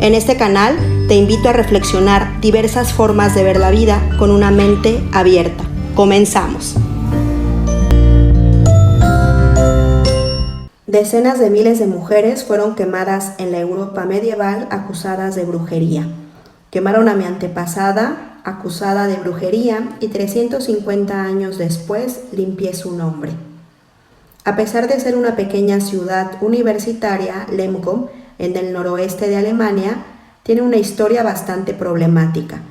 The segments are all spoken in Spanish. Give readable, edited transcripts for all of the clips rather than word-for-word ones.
En este canal te invito a reflexionar diversas formas de ver la vida con una mente abierta. Comenzamos. Decenas de miles de mujeres fueron quemadas en la Europa medieval acusadas de brujería. Quemaron a mi antepasada, acusada de brujería, y 350 años después limpié su nombre. A pesar de ser una pequeña ciudad universitaria, Lemgo, en el noroeste de Alemania, tiene una historia bastante problemática,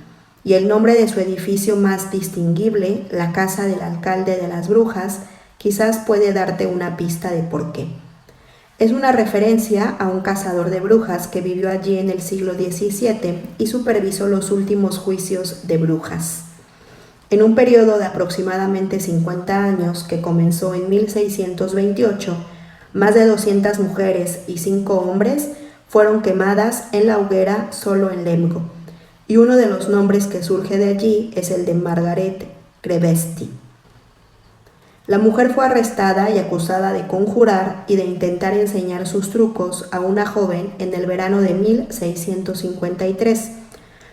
y el nombre de su edificio más distinguible, la Casa del Alcalde de las Brujas, quizás puede darte una pista de por qué. Es una referencia a un cazador de brujas que vivió allí en el siglo XVII y supervisó los últimos juicios de brujas. En un periodo de aproximadamente 50 años, que comenzó en 1628, más de 200 mujeres y 5 hombres fueron quemadas en la hoguera solo en Lemgo, y uno de los nombres que surge de allí es el de Margaret Krevesti. La mujer fue arrestada y acusada de conjurar y de intentar enseñar sus trucos a una joven en el verano de 1653.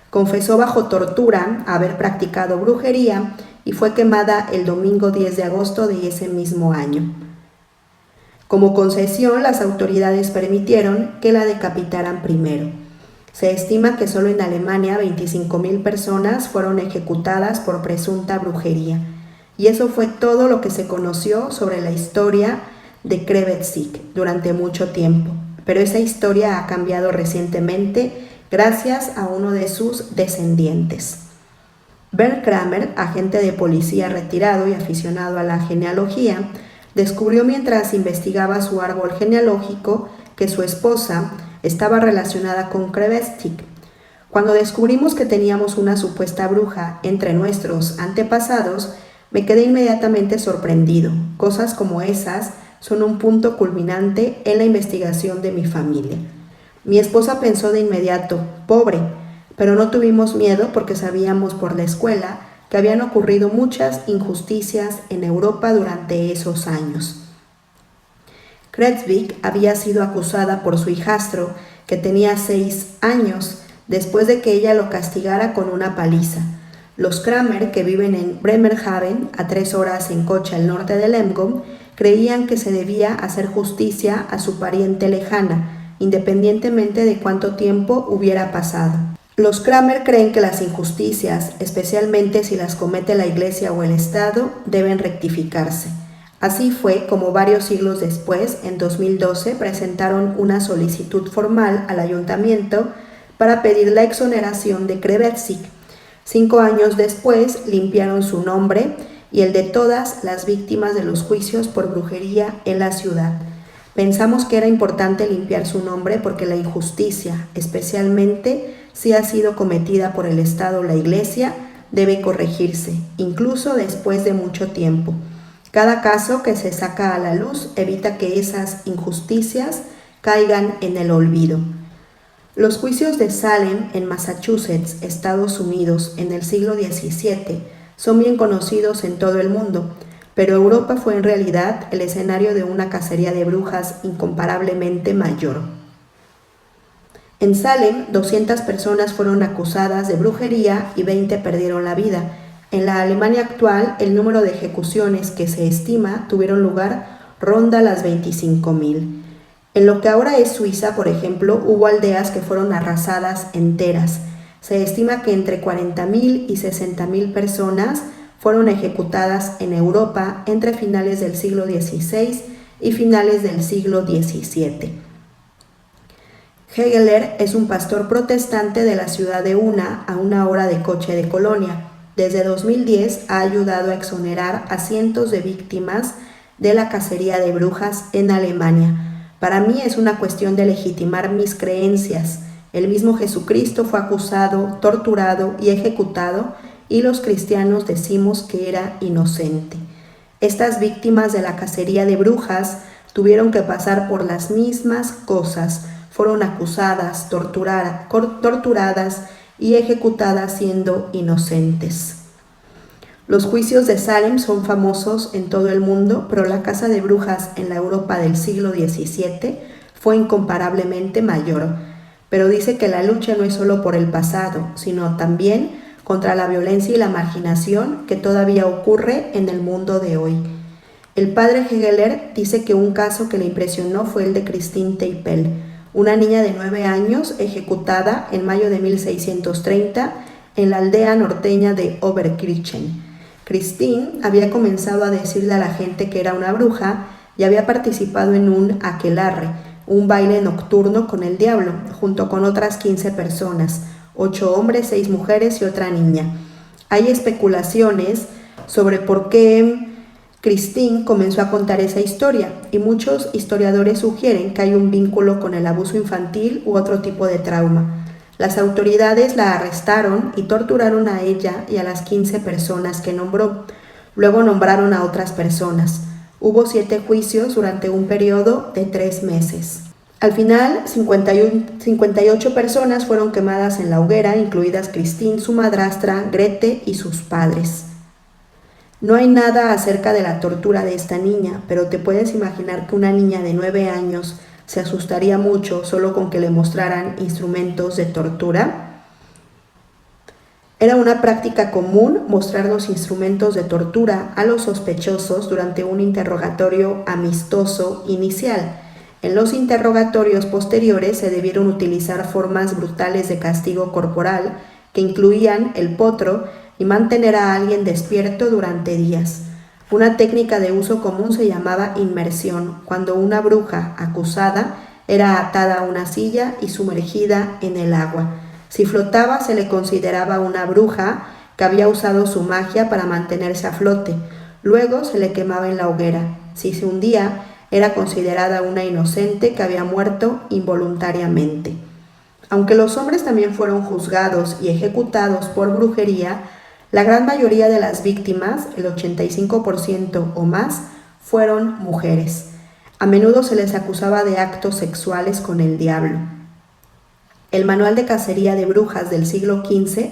Confesó bajo tortura haber practicado brujería y fue quemada el domingo 10 de agosto de ese mismo año. Como concesión, las autoridades permitieron que la decapitaran primero. Se estima que solo en Alemania 25,000 personas fueron ejecutadas por presunta brujería. Y eso fue todo lo que se conoció sobre la historia de Krevesti durante mucho tiempo. Pero esa historia ha cambiado recientemente gracias a uno de sus descendientes. Bernd Kramer, agente de policía retirado y aficionado a la genealogía, descubrió mientras investigaba su árbol genealógico que su esposa estaba relacionada con Krevesti. Cuando descubrimos que teníamos una supuesta bruja entre nuestros antepasados, me quedé inmediatamente sorprendido. Cosas como esas son un punto culminante en la investigación de mi familia. Mi esposa pensó de inmediato, pobre, pero no tuvimos miedo porque sabíamos por la escuela que habían ocurrido muchas injusticias en Europa durante esos años. Krevesti había sido acusada por su hijastro, que tenía 6 años, después de que ella lo castigara con una paliza. Los Kramer, que viven en Bremerhaven, a 3 horas en coche al norte de Lemgo, creían que se debía hacer justicia a su pariente lejana, independientemente de cuánto tiempo hubiera pasado. Los Kramer creen que las injusticias, especialmente si las comete la Iglesia o el Estado, deben rectificarse. Así fue como varios siglos después, en 2012, presentaron una solicitud formal al ayuntamiento para pedir la exoneración de Krevesti. 5 años después limpiaron su nombre y el de todas las víctimas de los juicios por brujería en la ciudad. Pensamos que era importante limpiar su nombre porque la injusticia, especialmente si ha sido cometida por el Estado o la Iglesia, debe corregirse, incluso después de mucho tiempo. Cada caso que se saca a la luz evita que esas injusticias caigan en el olvido. Los juicios de Salem en Massachusetts, Estados Unidos, en el siglo XVII son bien conocidos en todo el mundo, pero Europa fue en realidad el escenario de una cacería de brujas incomparablemente mayor. En Salem, 200 personas fueron acusadas de brujería y 20 perdieron la vida. En la Alemania actual, el número de ejecuciones que se estima tuvieron lugar ronda las 25,000. En lo que ahora es Suiza, por ejemplo, hubo aldeas que fueron arrasadas enteras. Se estima que entre 40,000 y 60,000 personas fueron ejecutadas en Europa entre finales del siglo XVI y finales del siglo XVII. Hegeler es un pastor protestante de la ciudad de Una, a 1 hora de coche de Colonia. Desde 2010 ha ayudado a exonerar a cientos de víctimas de la cacería de brujas en Alemania. Para mí es una cuestión de legitimar mis creencias. El mismo Jesucristo fue acusado, torturado y ejecutado, y los cristianos decimos que era inocente. Estas víctimas de la cacería de brujas tuvieron que pasar por las mismas cosas. Fueron acusadas, torturadas y ejecutadas siendo inocentes. Los juicios de Salem son famosos en todo el mundo, pero la caza de brujas en la Europa del siglo XVII fue incomparablemente mayor. pero dice que la lucha no es solo por el pasado, sino también contra la violencia y la marginación que todavía ocurre en el mundo de hoy. El padre Hegeler dice que un caso que le impresionó fue el de Christine Teipel, una niña de 9 años ejecutada en mayo de 1630 en la aldea norteña de Oberkirchen. Christine había comenzado a decirle a la gente que era una bruja y había participado en un aquelarre, un baile nocturno con el diablo, junto con otras 15 personas, 8 hombres, 6 mujeres y otra niña. Hay especulaciones sobre por qué Christine comenzó a contar esa historia y muchos historiadores sugieren que hay un vínculo con el abuso infantil u otro tipo de trauma. Las autoridades la arrestaron y torturaron a ella y a las 15 personas que nombró. Luego nombraron a otras personas. Hubo 7 juicios durante un periodo de 3 meses. Al final, 58 personas fueron quemadas en la hoguera, incluidas Christine, su madrastra, Grete y sus padres. No hay nada acerca de la tortura de esta niña, pero te puedes imaginar que una niña de 9 años se asustaría mucho solo con que le mostraran instrumentos de tortura. Era una práctica común mostrar los instrumentos de tortura a los sospechosos durante un interrogatorio amistoso inicial. En los interrogatorios posteriores se debieron utilizar formas brutales de castigo corporal que incluían el potro y mantener a alguien despierto durante días. Una técnica de uso común se llamaba inmersión, cuando una bruja acusada era atada a una silla y sumergida en el agua. Si flotaba, se le consideraba una bruja que había usado su magia para mantenerse a flote. Luego se le quemaba en la hoguera. Si se hundía, era considerada una inocente que había muerto involuntariamente. Aunque los hombres también fueron juzgados y ejecutados por brujería, la gran mayoría de las víctimas, el 85% o más, fueron mujeres. A menudo se les acusaba de actos sexuales con el diablo. El manual de cacería de brujas del siglo XV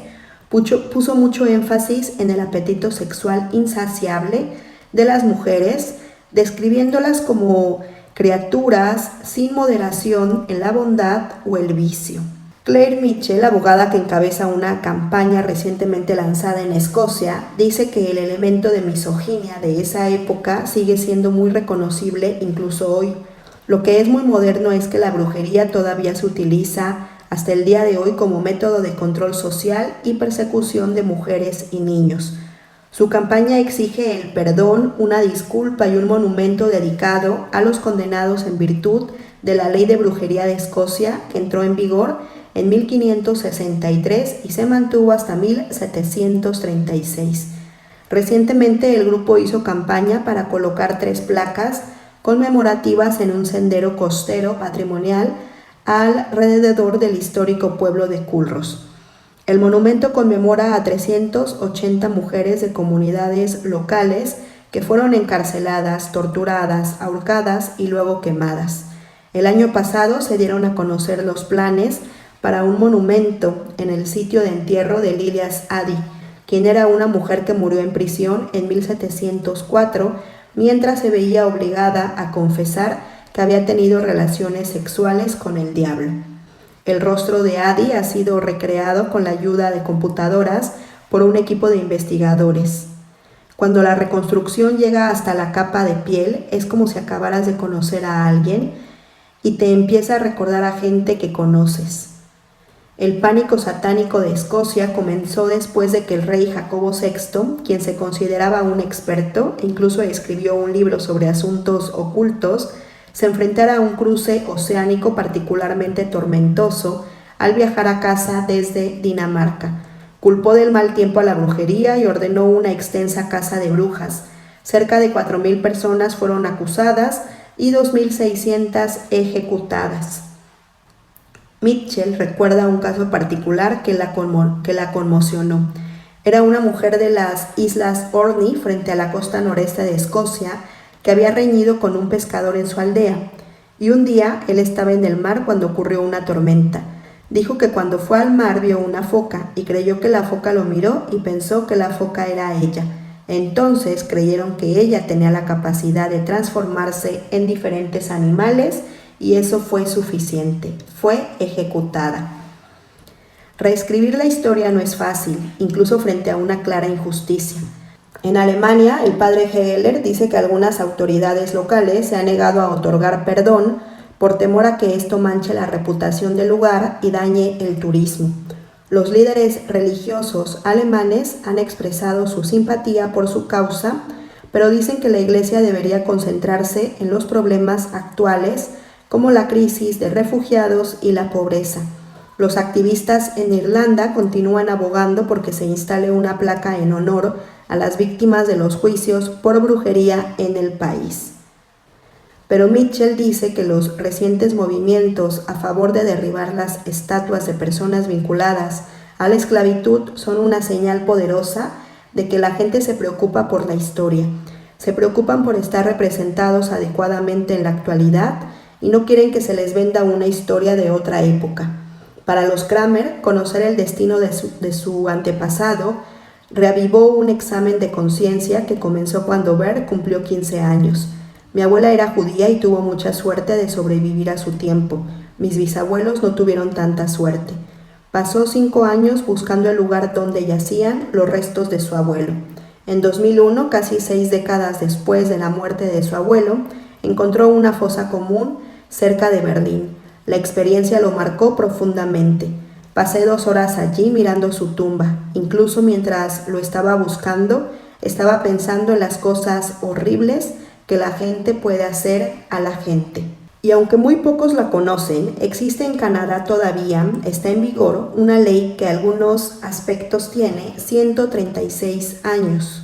puso mucho énfasis en el apetito sexual insaciable de las mujeres, describiéndolas como criaturas sin moderación en la bondad o el vicio. Claire Mitchell, abogada que encabeza una campaña recientemente lanzada en Escocia, dice que el elemento de misoginia de esa época sigue siendo muy reconocible incluso hoy. Lo que es muy moderno es que la brujería todavía se utiliza hasta el día de hoy como método de control social y persecución de mujeres y niños. Su campaña exige el perdón, una disculpa y un monumento dedicado a los condenados en virtud de la Ley de Brujería de Escocia, que entró en vigor en 1563 y se mantuvo hasta 1736. Recientemente el grupo hizo campaña para colocar 3 placas conmemorativas en un sendero costero patrimonial alrededor del histórico pueblo de Culross. El monumento conmemora a 380 mujeres de comunidades locales que fueron encarceladas, torturadas, ahorcadas y luego quemadas. El año pasado se dieron a conocer los planes para un monumento en el sitio de entierro de Lilias Addy, quien era una mujer que murió en prisión en 1704 mientras se veía obligada a confesar que había tenido relaciones sexuales con el diablo. El rostro de Addy ha sido recreado con la ayuda de computadoras por un equipo de investigadores. Cuando la reconstrucción llega hasta la capa de piel, es como si acabaras de conocer a alguien y te empieza a recordar a gente que conoces. El pánico satánico de Escocia comenzó después de que el rey Jacobo VI, quien se consideraba un experto e incluso escribió un libro sobre asuntos ocultos, se enfrentara a un cruce oceánico particularmente tormentoso al viajar a casa desde Dinamarca. Culpó del mal tiempo a la brujería y ordenó una extensa caza de brujas. Cerca de 4.000 personas fueron acusadas y 2.600 ejecutadas. Mitchell recuerda un caso particular que la conmocionó. Era una mujer de las Islas Orkney, frente a la costa noreste de Escocia, que había reñido con un pescador en su aldea. Y un día él estaba en el mar cuando ocurrió una tormenta. Dijo que cuando fue al mar vio una foca y creyó que la foca lo miró y pensó que la foca era ella. Entonces creyeron que ella tenía la capacidad de transformarse en diferentes animales y eso fue suficiente. Fue ejecutada. Reescribir la historia no es fácil, incluso frente a una clara injusticia. En Alemania, el padre Hegeler dice que algunas autoridades locales se han negado a otorgar perdón por temor a que esto manche la reputación del lugar y dañe el turismo. Los líderes religiosos alemanes han expresado su simpatía por su causa, pero dicen que la Iglesia debería concentrarse en los problemas actuales, como la crisis de refugiados y la pobreza. Los activistas en Irlanda continúan abogando porque se instale una placa en honor a las víctimas de los juicios por brujería en el país. Pero Mitchell dice que los recientes movimientos a favor de derribar las estatuas de personas vinculadas a la esclavitud son una señal poderosa de que la gente se preocupa por la historia, se preocupan por estar representados adecuadamente en la actualidad y no quieren que se les venda una historia de otra época. Para los Kramer, conocer el destino de su antepasado reavivó un examen de conciencia que comenzó cuando Bert cumplió 15 años. Mi abuela era judía y tuvo mucha suerte de sobrevivir a su tiempo. Mis bisabuelos no tuvieron tanta suerte. Pasó 5 años buscando el lugar donde yacían los restos de su abuelo. En 2001, casi 6 décadas después de la muerte de su abuelo, encontró una fosa común cerca de Berlín. La experiencia lo marcó profundamente. Pasé 2 horas allí mirando su tumba. Incluso mientras lo estaba buscando, estaba pensando en las cosas horribles que la gente puede hacer a la gente. Y aunque muy pocos la conocen, existe en Canadá todavía, está en vigor, una ley que en algunos aspectos tiene 136 años.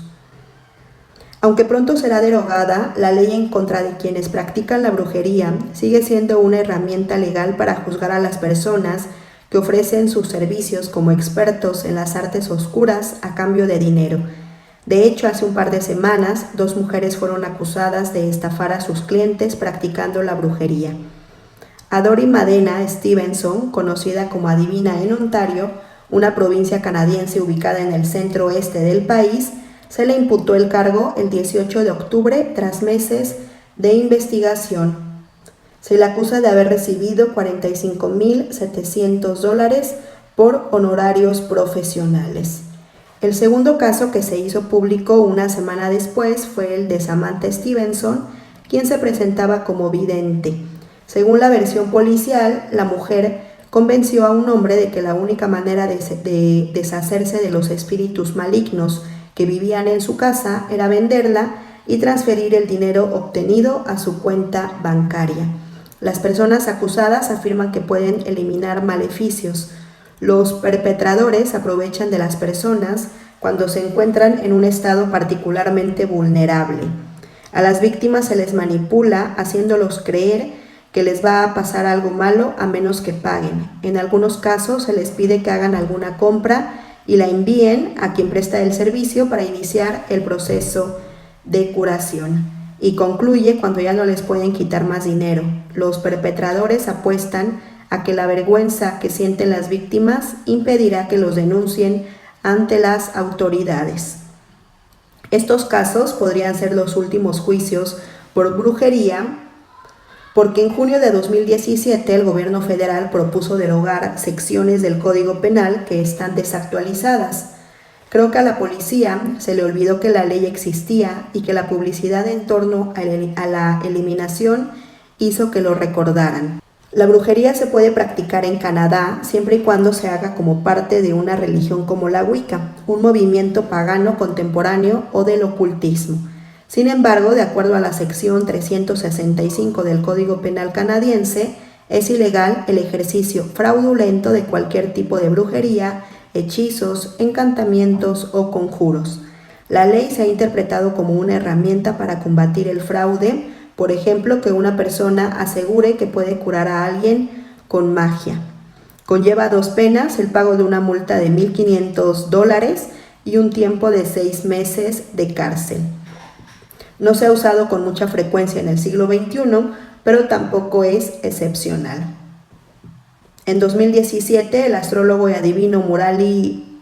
Aunque pronto será derogada, la ley en contra de quienes practican la brujería sigue siendo una herramienta legal para juzgar a las personas que ofrecen sus servicios como expertos en las artes oscuras a cambio de dinero. De hecho, hace un par de semanas, 2 mujeres fueron acusadas de estafar a sus clientes practicando la brujería. A Dori Madena Stevenson, conocida como adivina en Ontario, una provincia canadiense ubicada en el centro-oeste del país, se le imputó el cargo el 18 de octubre tras meses de investigación. Se le acusa de haber recibido $45,700 por honorarios profesionales. El segundo caso que se hizo público una semana después fue el de Samantha Stevenson, quien se presentaba como vidente. Según la versión policial, la mujer convenció a un hombre de que la única manera de deshacerse de los espíritus malignos que vivían en su casa era venderla y transferir el dinero obtenido a su cuenta bancaria. Las personas acusadas afirman que pueden eliminar maleficios. Los perpetradores aprovechan de las personas cuando se encuentran en un estado particularmente vulnerable. A las víctimas se les manipula haciéndolos creer que les va a pasar algo malo a menos que paguen. En algunos casos se les pide que hagan alguna compra y la envíen a quien presta el servicio para iniciar el proceso de curación. Y concluye cuando ya no les pueden quitar más dinero. Los perpetradores apuestan a que la vergüenza que sienten las víctimas impedirá que los denuncien ante las autoridades. Estos casos podrían ser los últimos juicios por brujería, porque en junio de 2017 el gobierno federal propuso derogar secciones del Código Penal que están desactualizadas. Creo que a la policía se le olvidó que la ley existía y que la publicidad en torno a la eliminación hizo que lo recordaran. La brujería se puede practicar en Canadá siempre y cuando se haga como parte de una religión como la Wicca, un movimiento pagano contemporáneo o del ocultismo. Sin embargo, de acuerdo a la sección 365 del Código Penal canadiense, es ilegal el ejercicio fraudulento de cualquier tipo de brujería, hechizos, encantamientos o conjuros. La ley se ha interpretado como una herramienta para combatir el fraude, por ejemplo, que una persona asegure que puede curar a alguien con magia. Conlleva 2 penas, el pago de una multa de $1,500 y un tiempo de 6 meses de cárcel. No se ha usado con mucha frecuencia en el siglo XXI, pero tampoco es excepcional. En 2017, el astrólogo y adivino Murali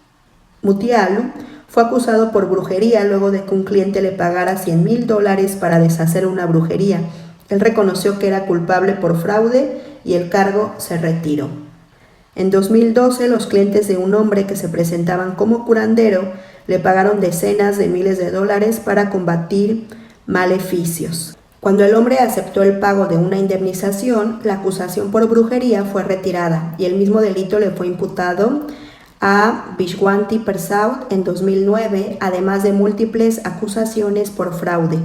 Mutialu fue acusado por brujería luego de que un cliente le pagara $100,000 para deshacer una brujería Él reconoció que era culpable por fraude y el cargo se retiró. En 2012, los clientes de un hombre que se presentaban como curandero le pagaron decenas de miles de dólares para combatir maleficios. Cuando el hombre aceptó el pago de una indemnización, la acusación por brujería fue retirada y el mismo delito le fue imputado a Vishwanti Persaud en 2009, además de múltiples acusaciones por fraude.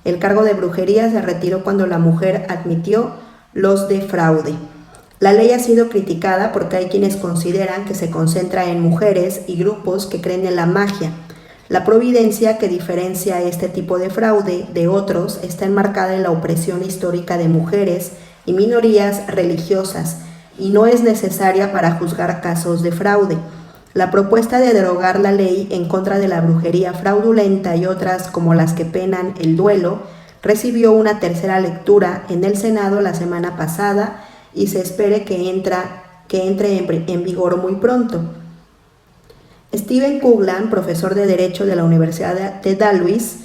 El cargo de brujería se retiró cuando la mujer admitió los de fraude. La ley ha sido criticada porque hay quienes consideran que se concentra en mujeres y grupos que creen en la magia. La providencia que diferencia este tipo de fraude de otros está enmarcada en la opresión histórica de mujeres y minorías religiosas y no es necesaria para juzgar casos de fraude. La propuesta de derogar la ley en contra de la brujería fraudulenta y otras como las que penan el duelo recibió una tercera lectura en el Senado la semana pasada y se espera que entre en vigor muy pronto. Stephen Coughlin, profesor de Derecho de la Universidad de Dalhousie,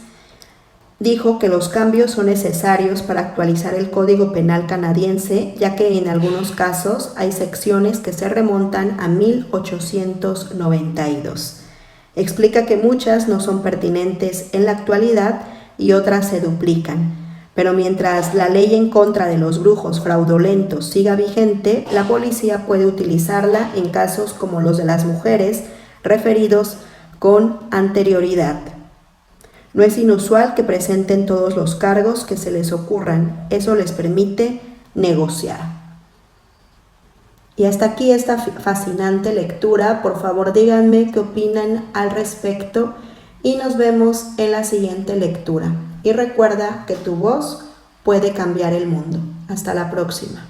dijo que los cambios son necesarios para actualizar el Código Penal canadiense, ya que en algunos casos hay secciones que se remontan a 1892. Explica que muchas no son pertinentes en la actualidad y otras se duplican. Pero mientras la ley en contra de los brujos fraudulentos siga vigente, la policía puede utilizarla en casos como los de las mujeres referidos con anterioridad. No es inusual que presenten todos los cargos que se les ocurran. Eso les permite negociar. Y hasta aquí esta fascinante lectura. Por favor, díganme qué opinan al respecto y nos vemos en la siguiente lectura. Y recuerda que tu voz puede cambiar el mundo. Hasta la próxima.